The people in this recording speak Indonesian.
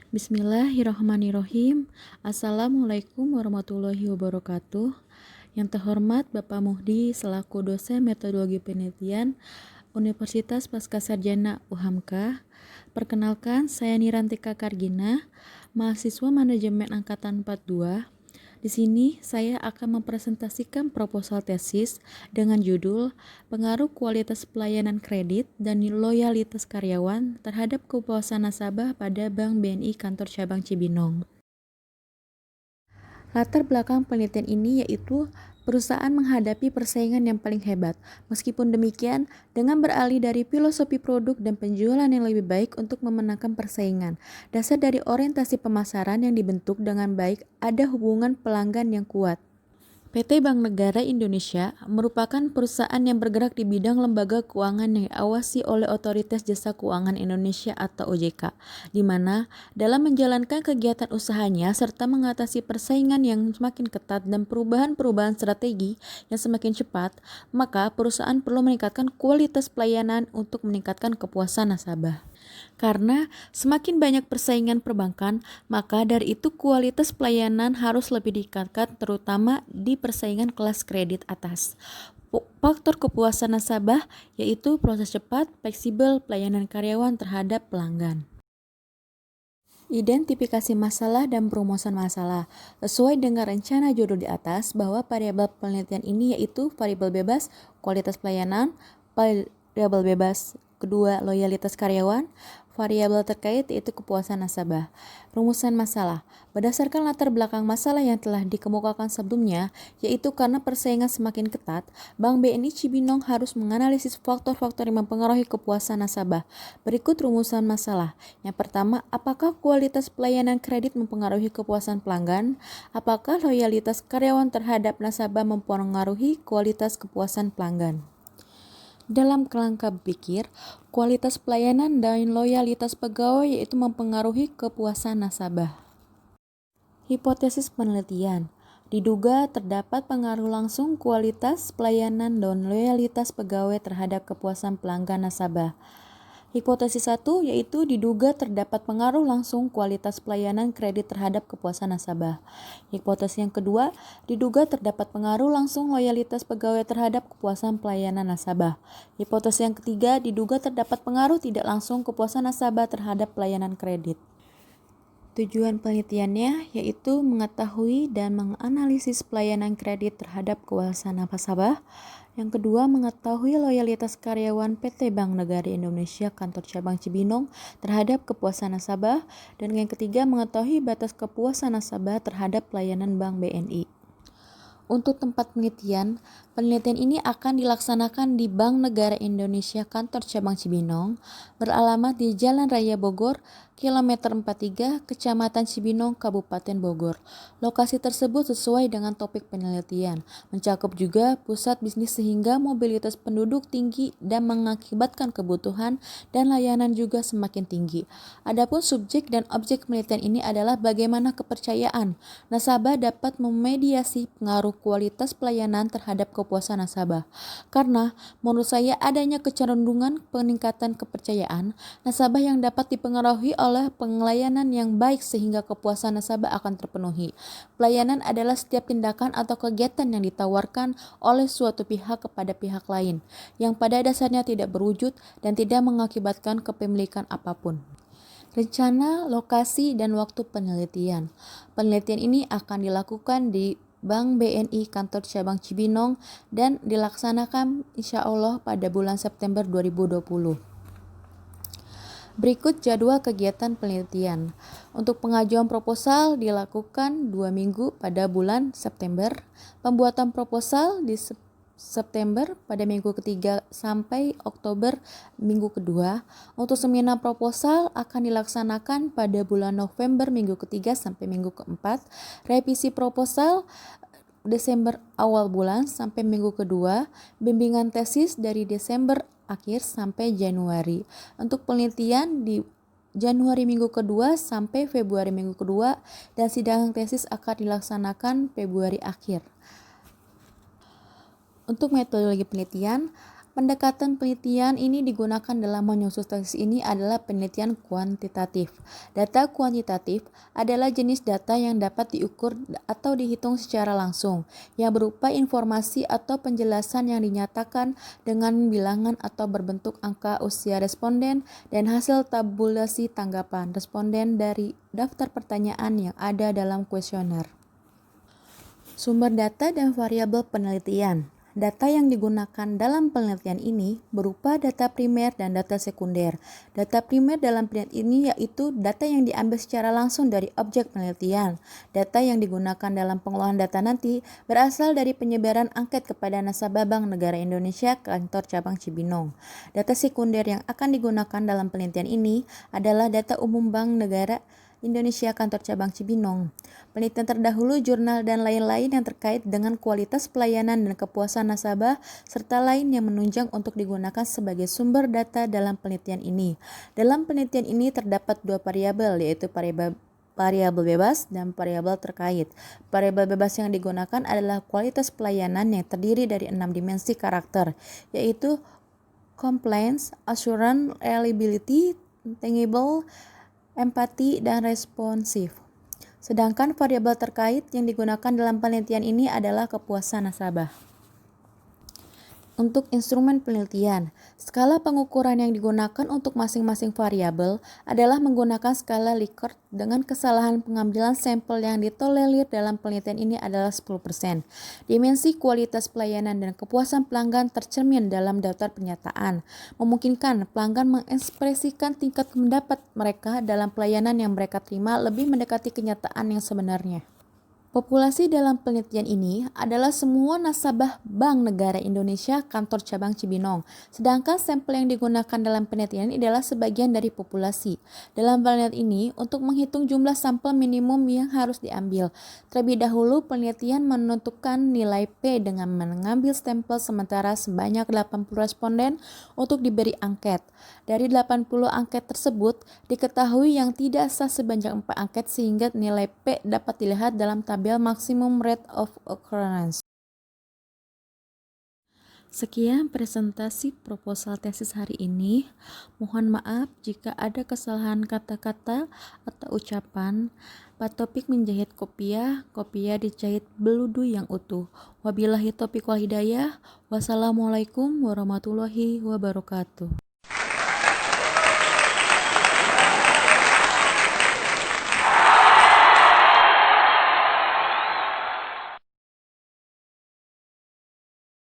Bismillahirrahmanirrahim. Assalamualaikum warahmatullahi wabarakatuh. Yang terhormat Bapak Muhdi selaku dosen metodologi penelitian Universitas Pascasarjana UHAMKA. Perkenalkan, saya Nirantika Kargina, mahasiswa manajemen angkatan 42. Di sini saya akan mempresentasikan proposal tesis dengan judul Pengaruh Kualitas Pelayanan Kredit dan Loyalitas Karyawan terhadap Kepuasan Nasabah pada Bank BNI Kantor Cabang Cibinong. Latar belakang penelitian ini yaitu perusahaan menghadapi persaingan yang paling hebat. Meskipun demikian, dengan beralih dari filosofi produk dan penjualan yang lebih baik untuk memenangkan persaingan, dasar dari orientasi pemasaran yang dibentuk dengan baik ada hubungan pelanggan yang kuat. PT Bank Negara Indonesia merupakan perusahaan yang bergerak di bidang lembaga keuangan yang diawasi oleh Otoritas Jasa Keuangan Indonesia atau OJK, di mana dalam menjalankan kegiatan usahanya serta mengatasi persaingan yang semakin ketat dan perubahan-perubahan strategi yang semakin cepat, maka perusahaan perlu meningkatkan kualitas pelayanan untuk meningkatkan kepuasan nasabah. Karena semakin banyak persaingan perbankan, maka dari itu kualitas pelayanan harus lebih ditingkatkan terutama di persaingan kelas kredit atas. Faktor kepuasan nasabah yaitu proses cepat, fleksibel pelayanan karyawan terhadap pelanggan. Identifikasi masalah dan perumusan masalah. Sesuai dengan rencana judul di atas bahwa variabel penelitian ini yaitu variabel bebas, kualitas pelayanan, variabel bebas kedua loyalitas karyawan, variabel terkait yaitu kepuasan nasabah. Rumusan masalah. Berdasarkan latar belakang masalah yang telah dikemukakan sebelumnya, yaitu karena persaingan semakin ketat, Bank BNI Cibinong harus menganalisis faktor-faktor yang mempengaruhi kepuasan nasabah. Berikut rumusan masalah. Yang pertama, apakah kualitas pelayanan kredit mempengaruhi kepuasan pelanggan? Apakah loyalitas karyawan terhadap nasabah mempengaruhi kualitas kepuasan pelanggan? Dalam kerangka berpikir, kualitas pelayanan dan loyalitas pegawai yaitu mempengaruhi kepuasan nasabah. Hipotesis penelitian. Diduga terdapat pengaruh langsung kualitas pelayanan dan loyalitas pegawai terhadap kepuasan pelanggan nasabah. Hipotesis 1 yaitu diduga terdapat pengaruh langsung kualitas pelayanan kredit terhadap kepuasan nasabah. Hipotesis yang kedua, diduga terdapat pengaruh langsung loyalitas pegawai terhadap kepuasan pelayanan nasabah. Hipotesis yang ketiga, diduga terdapat pengaruh tidak langsung kepuasan nasabah terhadap pelayanan kredit. Tujuan penelitiannya yaitu mengetahui dan menganalisis pelayanan kredit terhadap kepuasan nasabah. Yang kedua, mengetahui loyalitas karyawan PT Bank Negara Indonesia Kantor Cabang Cibinong terhadap kepuasan nasabah. Dan yang ketiga, mengetahui batas kepuasan nasabah terhadap pelayanan Bank BNI. Untuk tempat penelitian ini akan dilaksanakan di Bank Negara Indonesia Kantor Cabang Cibinong, beralamat di Jalan Raya Bogor, kilometer 43, Kecamatan Cibinong, Kabupaten Bogor. Lokasi tersebut sesuai dengan topik penelitian, mencakup juga pusat bisnis sehingga mobilitas penduduk tinggi dan mengakibatkan kebutuhan dan layanan juga semakin tinggi. Adapun subjek dan objek penelitian ini adalah bagaimana kepercayaan nasabah dapat memediasi pengaruh kualitas pelayanan terhadap kepuasan nasabah. Karena menurut saya adanya kecenderungan peningkatan kepercayaan nasabah yang dapat dipengaruhi oleh pelayanan yang baik sehingga kepuasan nasabah akan terpenuhi. Pelayanan adalah setiap tindakan atau kegiatan yang ditawarkan oleh suatu pihak kepada pihak lain yang pada dasarnya tidak berwujud dan tidak mengakibatkan kepemilikan apapun. Rencana, lokasi, dan waktu penelitian. Penelitian ini akan dilakukan di Bank BNI Kantor Cabang Cibinong dan dilaksanakan insya Allah pada bulan September 2020. Berikut jadwal kegiatan penelitian. Untuk pengajuan proposal dilakukan 2 minggu pada bulan September. Pembuatan proposal di September pada minggu ketiga sampai Oktober minggu kedua. Untuk seminar proposal akan dilaksanakan pada bulan November minggu ketiga sampai minggu keempat. Revisi proposal Desember awal bulan sampai minggu kedua. Bimbingan tesis dari Desember akhir sampai Januari. Untuk penelitian di Januari minggu kedua sampai Februari minggu kedua dan sidang tesis akan dilaksanakan Februari akhir. Untuk metodologi penelitian, Pendekatan penelitian ini digunakan dalam menyusun tesis ini adalah penelitian kuantitatif. Data kuantitatif adalah jenis data yang dapat diukur atau dihitung secara langsung, yang berupa informasi atau penjelasan yang dinyatakan dengan bilangan atau berbentuk angka usia responden dan hasil tabulasi tanggapan responden dari daftar pertanyaan yang ada dalam kuesioner. Sumber data dan variabel penelitian. Data yang digunakan dalam penelitian ini berupa data primer dan data sekunder. Data primer dalam penelitian ini yaitu data yang diambil secara langsung dari objek penelitian. Data yang digunakan dalam pengolahan data nanti berasal dari penyebaran angket kepada nasabah Bank Negara Indonesia Kantor Cabang Cibinong. Data sekunder yang akan digunakan dalam penelitian ini adalah data umum Bank Negara Indonesia Kantor Cabang Cibinong. Penelitian terdahulu, jurnal, dan lain-lain yang terkait dengan kualitas pelayanan dan kepuasan nasabah, serta lain yang menunjang untuk digunakan sebagai sumber data dalam penelitian ini. Dalam penelitian ini terdapat dua variabel, yaitu variabel bebas dan variabel terkait. Variabel bebas yang digunakan adalah kualitas pelayanan yang terdiri dari 6 dimensi karakter, yaitu compliance, assurance, reliability, tangible, empati, dan responsif. Sedangkan variabel terkait yang digunakan dalam penelitian ini adalah kepuasan nasabah. Untuk instrumen penelitian, skala pengukuran yang digunakan untuk masing-masing variabel adalah menggunakan skala Likert dengan kesalahan pengambilan sampel yang ditolerir dalam penelitian ini adalah 10%. Dimensi kualitas pelayanan dan kepuasan pelanggan tercermin dalam daftar pernyataan, memungkinkan pelanggan mengekspresikan tingkat pendapat mereka dalam pelayanan yang mereka terima lebih mendekati kenyataan yang sebenarnya. Populasi dalam penelitian ini adalah semua nasabah Bank Negara Indonesia Kantor Cabang Cibinong, sedangkan sampel yang digunakan dalam penelitian ini adalah sebagian dari populasi. Dalam penelitian ini, untuk menghitung jumlah sampel minimum yang harus diambil, terlebih dahulu penelitian menentukan nilai P dengan mengambil sampel sementara sebanyak 80 responden untuk diberi angket. Dari 80 angket tersebut, diketahui yang tidak sah sebanyak 4 angket sehingga nilai P dapat dilihat dalam tabel maximum rate of occurrence. Sekian presentasi proposal tesis hari ini. Mohon maaf jika ada kesalahan kata-kata atau ucapan. Pak Topik menjahit kopiah dijahit beludu yang utuh. Wabillahi taufiq wal hidayah. Wassalamualaikum warahmatullahi wabarakatuh.